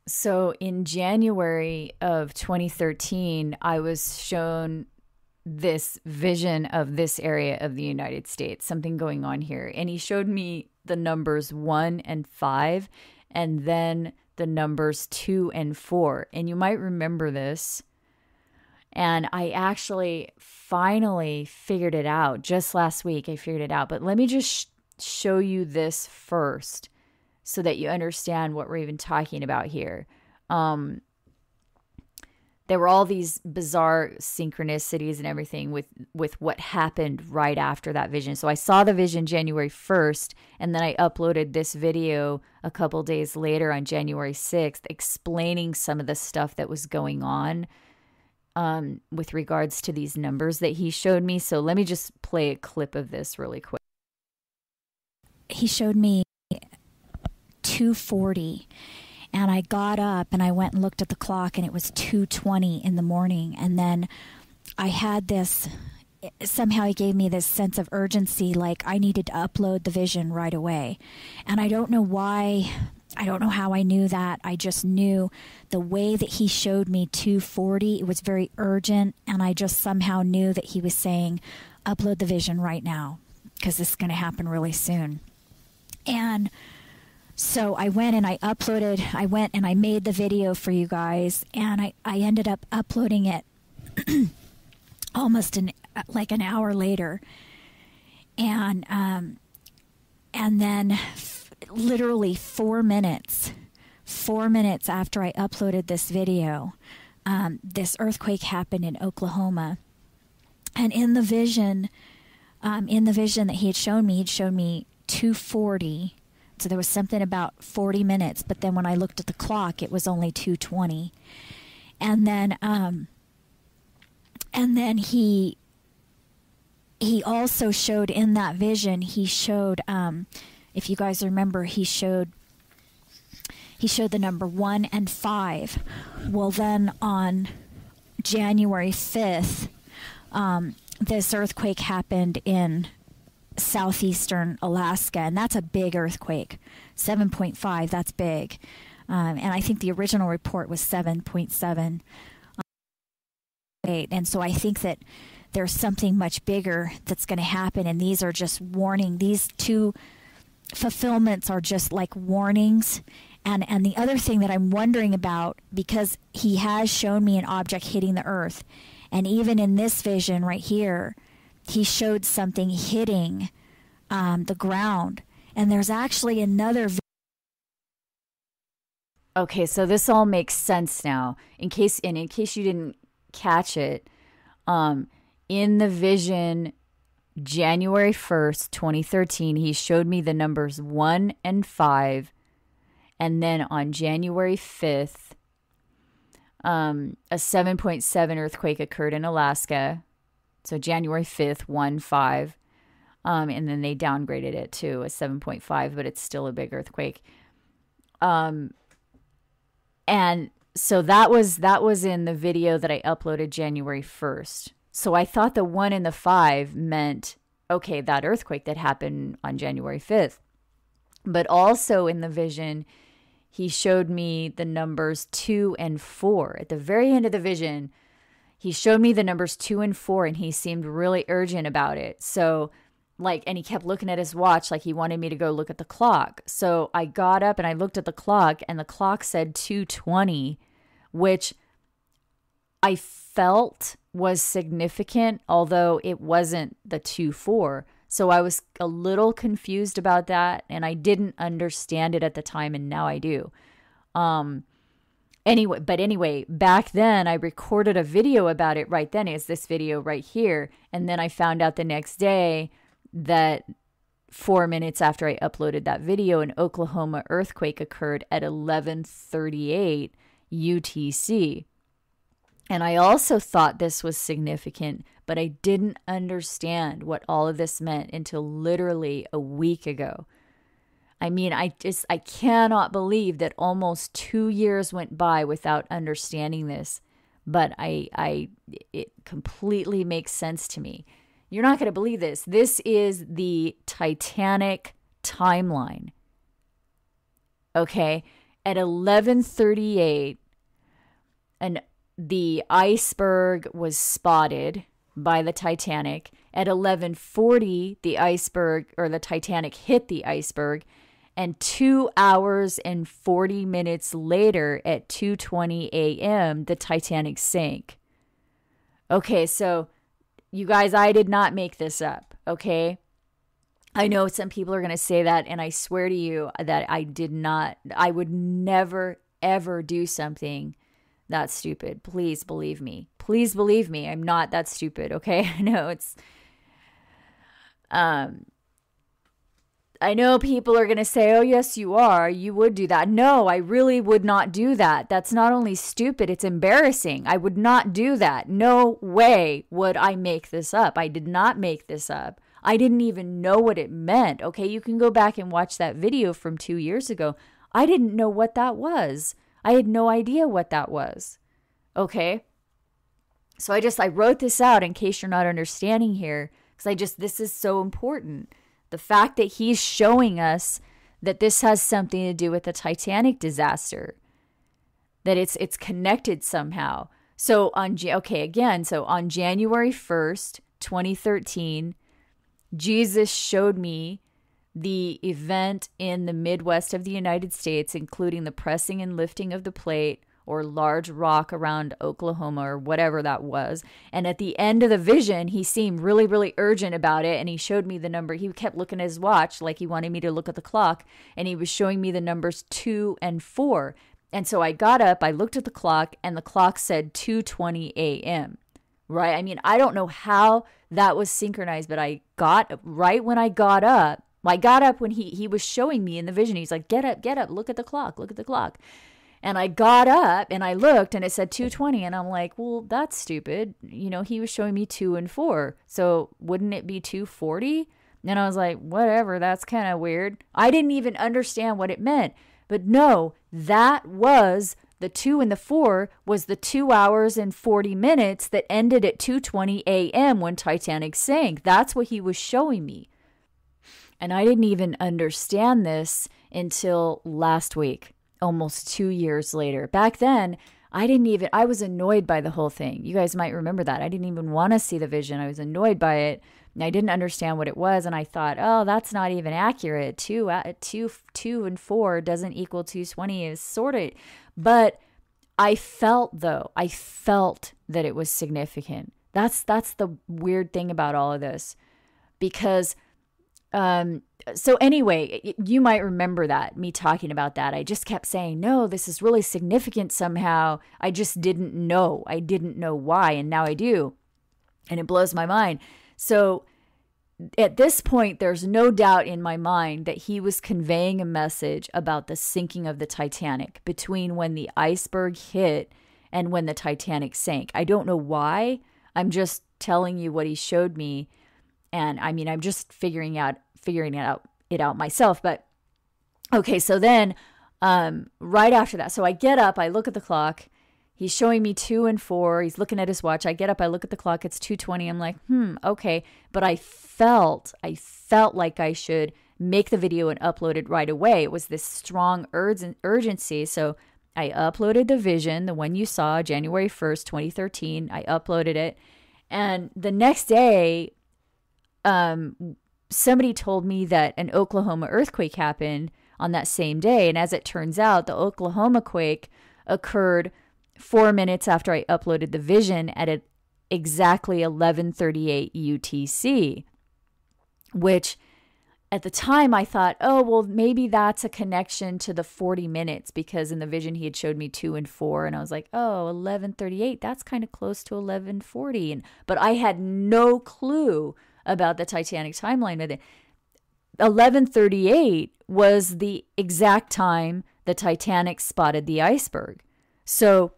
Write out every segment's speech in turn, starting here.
So in January of 2013, I was shown this vision of this area of the United States, something going on here. And he showed me the numbers 1 and 5, and then the numbers 2 and 4. And you might remember this. And I actually finally figured it out. Just last week, I figured it out. But let me just show you this first so that you understand what we're even talking about here. There were all these bizarre synchronicities and everything with what happened right after that vision. So I saw the vision January 1st, and then I uploaded this video a couple days later on January 6th explaining some of the stuff that was going on with regards to these numbers that he showed me. So let me just play a clip of this really quick. He showed me 2:40. And I got up and I went and looked at the clock, and it was 2:20 in the morning. And then I had this, somehow he gave me this sense of urgency, like I needed to upload the vision right away. And I don't know why, I don't know how I knew that. I just knew the way that he showed me 2:40, it was very urgent. And I just somehow knew that he was saying, upload the vision right now, because this is going to happen really soon. And so I went and I made the video for you guys, and I ended up uploading it almost like an hour later. And then literally 4 minutes after I uploaded this video, this earthquake happened in Oklahoma. And in the vision that he had shown me, 2:40. So there was something about 40 minutes, but then when I looked at the clock, it was only 2:20. And then he also showed in that vision, he showed, if you guys remember, he showed the number 1 and 5. Well, then on January 5th, this earthquake happened in southeastern Alaska, and that's a big earthquake. 7.5, that's big. And I think the original report was 7.7. And so I think that there's something much bigger that's going to happen, and these are just warning. These two fulfillments are just like warnings. And the other thing that I'm wondering about, because he has shown me an object hitting the earth, and even in this vision right here, he showed something hitting the ground. And there's actually another. Okay, so this all makes sense now. In case you didn't catch it, in the vision January 1st, 2013, he showed me the numbers 1 and 5. And then on January 5th, a 7.7 earthquake occurred in Alaska. So January 5th, 1-5. And then they downgraded it to a 7.5, but it's still a big earthquake. And so that was in the video that I uploaded January 1st. So I thought the 1 and the 5 meant, okay, that earthquake that happened on January 5th. But also in the vision, he showed me the numbers 2 and 4. At the very end of the vision, he showed me the numbers 2 and 4, and he seemed really urgent about it. So, and he kept looking at his watch like he wanted me to go look at the clock. So I got up and I looked at the clock, and the clock said 2:20, which I felt was significant, although it wasn't the 2-4. So I was a little confused about that, and I didn't understand it at the time, and now I do. Anyway, back then I recorded a video about it right then. It's this video right here. And then I found out the next day that 4 minutes after I uploaded that video, an Oklahoma earthquake occurred at 11:38 UTC. And I also thought this was significant, but I didn't understand what all of this meant until literally a week ago. I mean, I cannot believe that almost 2 years went by without understanding this, but it completely makes sense to me. You're not going to believe this. This is the Titanic timeline. Okay? at 11:38, and the iceberg was spotted by the Titanic. At 11:40, the iceberg, or the Titanic, hit the iceberg. And 2 hours and 40 minutes later, at 2:20 a.m., the Titanic sank. Okay, so you guys, I did not make this up, okay? I know some people are going to say that, and I swear to you that I would never, ever do something that stupid. Please believe me. Please believe me. I'm not that stupid, okay? I know it's, I know people are going to say, oh, yes, you are. You would do that. No, I really would not do that. That's not only stupid, it's embarrassing. I would not do that. No way would I make this up. I did not make this up. I didn't even know what it meant. Okay, you can go back and watch that video from 2 years ago. I didn't know what that was. I had no idea what that was. Okay? So I wrote this out in case you're not understanding here, because this is so important. The fact that he's showing us that this has something to do with the Titanic disaster, that it's connected somehow. So on January 1st, 2013, Jesus showed me the event in the Midwest of the United States, including the pressing and lifting of the plate or large rock around Oklahoma or whatever that was. And at the end of the vision, he seemed really, really urgent about it. And he showed me the number. He kept looking at his watch like he wanted me to look at the clock. And he was showing me the numbers 2 and 4. And so I got up, I looked at the clock, and the clock said 2:20 a.m. Right? I mean, I don't know how that was synchronized, but I got right when I got up. I got up when he was showing me in the vision. He's like, get up, look at the clock, look at the clock. And I got up and I looked and it said 2:20. And I'm like, well, that's stupid. You know, he was showing me 2 and 4. So wouldn't it be 2:40? And I was like, whatever, that's kind of weird. I didn't even understand what it meant. But no, that was the 2 and the 4 was the 2 hours and 40 minutes that ended at 2:20 a.m. when Titanic sank. That's what he was showing me. And I didn't even understand this until last week, almost 2 years later. Back then, I was annoyed by the whole thing. You guys might remember that. I didn't even want to see the vision. I was annoyed by it. And I didn't understand what it was. And I thought, oh, that's not even accurate. 2 and 4 doesn't equal 2:20 is sort of. But I felt that it was significant. That's the weird thing about all of this. Because so anyway, you might remember that, me talking about that. I just kept saying, no, this is really significant somehow. I just didn't know. I didn't know why. And now I do. And it blows my mind. So at this point, there's no doubt in my mind that he was conveying a message about the sinking of the Titanic between when the iceberg hit and when the Titanic sank. I don't know why. I'm just telling you what he showed me. And I mean, I'm just figuring it out myself. But okay, so then right after that, so I get up, I look at the clock. He's showing me 2 and 4. He's looking at his watch. I get up, I look at the clock. It's 2:20. I'm like, okay. But I felt like I should make the video and upload it right away. It was this strong urgency. So I uploaded the vision, the one you saw, January 1st, 2013. I uploaded it. And the next day, somebody told me that an Oklahoma earthquake happened on that same day. And as it turns out, the Oklahoma quake occurred 4 minutes after I uploaded the vision at exactly 11:38 UTC, which at the time I thought, oh, well, maybe that's a connection to the 40 minutes because in the vision he had showed me 2 and 4. And I was like, oh, 11:38, that's kind of close to 11:40. But I had no clue about the Titanic timeline with it. 11:38 was the exact time the Titanic spotted the iceberg. So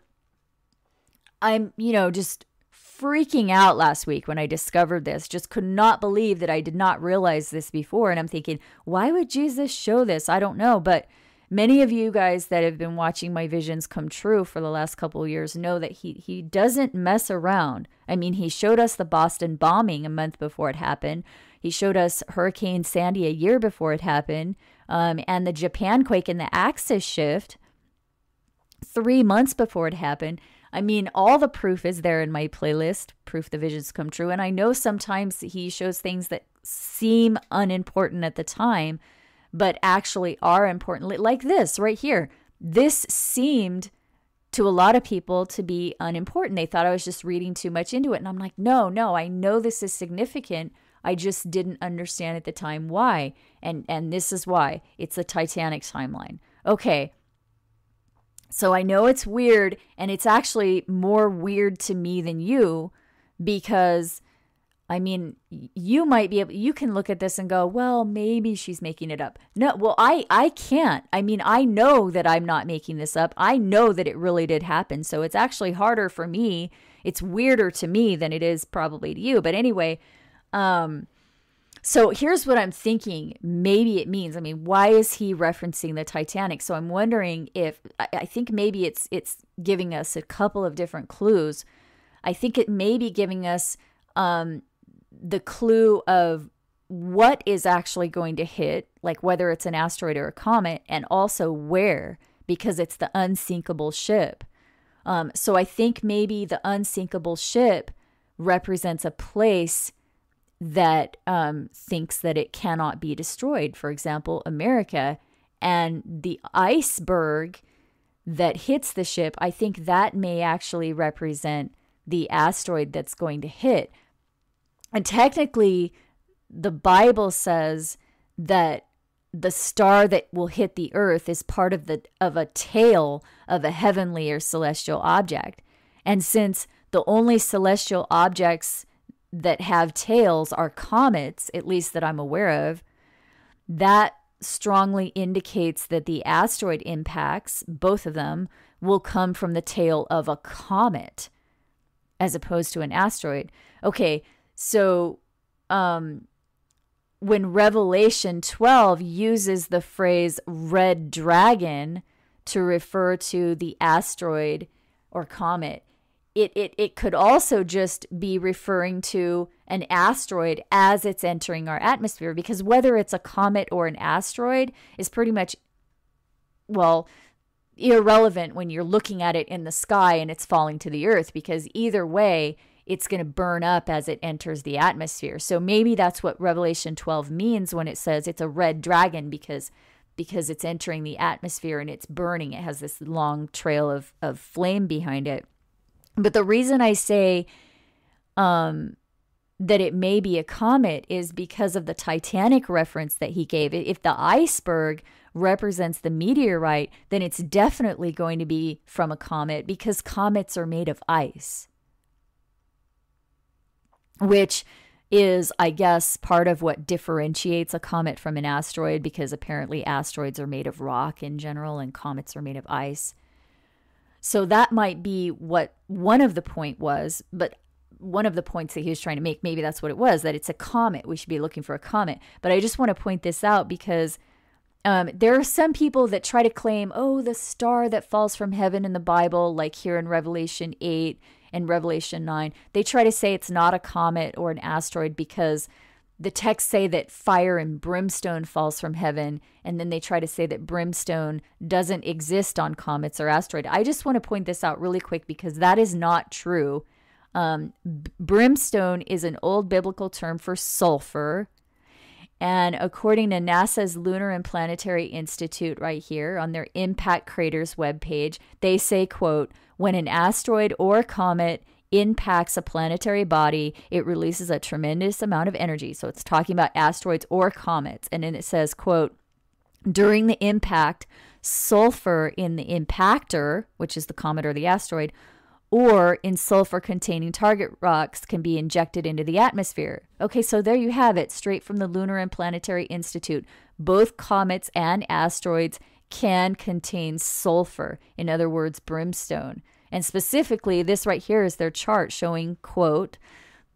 I'm, just freaking out last week when I discovered this. Just could not believe that I did not realize this before. And I'm thinking, why would Jesus show this? I don't know. But many of you guys that have been watching my visions come true for the last couple of years know that he doesn't mess around. I mean, he showed us the Boston bombing a month before it happened. He showed us Hurricane Sandy a year before it happened. And the Japan quake and the axis shift 3 months before it happened. I mean, all the proof is there in my playlist, Proof the Visions Come True. And I know sometimes he shows things that seem unimportant at the time, but actually are important. Like this right here. This seemed to a lot of people to be unimportant. They thought I was just reading too much into it. And I'm like, no, I know this is significant. I just didn't understand at the time why. And this is why. It's the Titanic timeline. Okay. So I know it's weird, and it's actually more weird to me than you, because I mean, you might be able, you can look at this and go, well, maybe she's making it up. No, well, I can't. I mean, I know that I'm not making this up. I know that it really did happen. So it's actually harder for me. It's weirder to me than it is probably to you. But anyway, so here's what I'm thinking. Maybe it means, I mean, why is he referencing the Titanic? So I'm wondering if, I think maybe it's giving us a couple of different clues. I think it may be giving us the clue of what is actually going to hit, like whether it's an asteroid or a comet, and also where, because it's the unsinkable ship. So I think maybe the unsinkable ship represents a place that thinks that it cannot be destroyed. For example, America, and the iceberg that hits the ship, I think that may actually represent the asteroid that's going to hit. And technically, the Bible says that the star that will hit the earth is part of a tail of a heavenly or celestial object. And since the only celestial objects that have tails are comets, at least that I'm aware of, that strongly indicates that the asteroid impacts, both of them, will come from the tail of a comet as opposed to an asteroid. Okay, so when Revelation 12 uses the phrase red dragon to refer to the asteroid or comet, it could also just be referring to an asteroid as it's entering our atmosphere, because whether it's a comet or an asteroid is pretty much, well, irrelevant when you're looking at it in the sky and it's falling to the earth, because either way, it's going to burn up as it enters the atmosphere. So maybe that's what Revelation 12 means when it says it's a red dragon, because it's entering the atmosphere and it's burning. It has this long trail of flame behind it. But the reason I say that it may be a comet is because of the Titanic reference that he gave. If the iceberg represents the meteorite, then it's definitely going to be from a comet, because comets are made of ice, which is, I guess, part of what differentiates a comet from an asteroid, because apparently asteroids are made of rock in general and comets are made of ice. So that might be what one of the point was, but one of the points that he was trying to make, maybe that's what it was, that it's a comet. We should be looking for a comet. But I just want to point this out because there are some people that try to claim, oh, the star that falls from heaven in the Bible, like here in Revelation 8 and Revelation 9, they try to say it's not a comet or an asteroid because the texts say that fire and brimstone falls from heaven, and then they try to say that brimstone doesn't exist on comets or asteroids. I just want to point this out really quick because that is not true. Brimstone is an old biblical term for sulfur. And according to NASA's Lunar and Planetary Institute right here on their Impact Craters webpage, they say, quote, when an asteroid or comet impacts a planetary body, it releases a tremendous amount of energy. So it's talking about asteroids or comets. And then it says, quote, during the impact, sulfur in the impactor, which is the comet or the asteroid, or in sulfur-containing target rocks can be injected into the atmosphere. Okay, so there you have it, straight from the Lunar and Planetary Institute. Both comets and asteroids can contain sulfur, in other words, brimstone. And specifically, this right here is their chart showing, quote,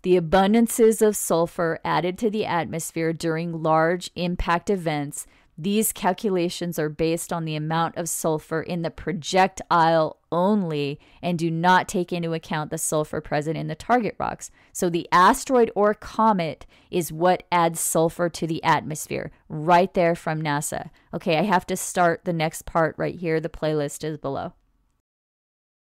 the abundances of sulfur added to the atmosphere during large impact events. These calculations are based on the amount of sulfur in the projectile only and do not take into account the sulfur present in the target rocks. So the asteroid or comet is what adds sulfur to the atmosphere, right there from NASA. Okay, I have to start the next part right here. The playlist is below.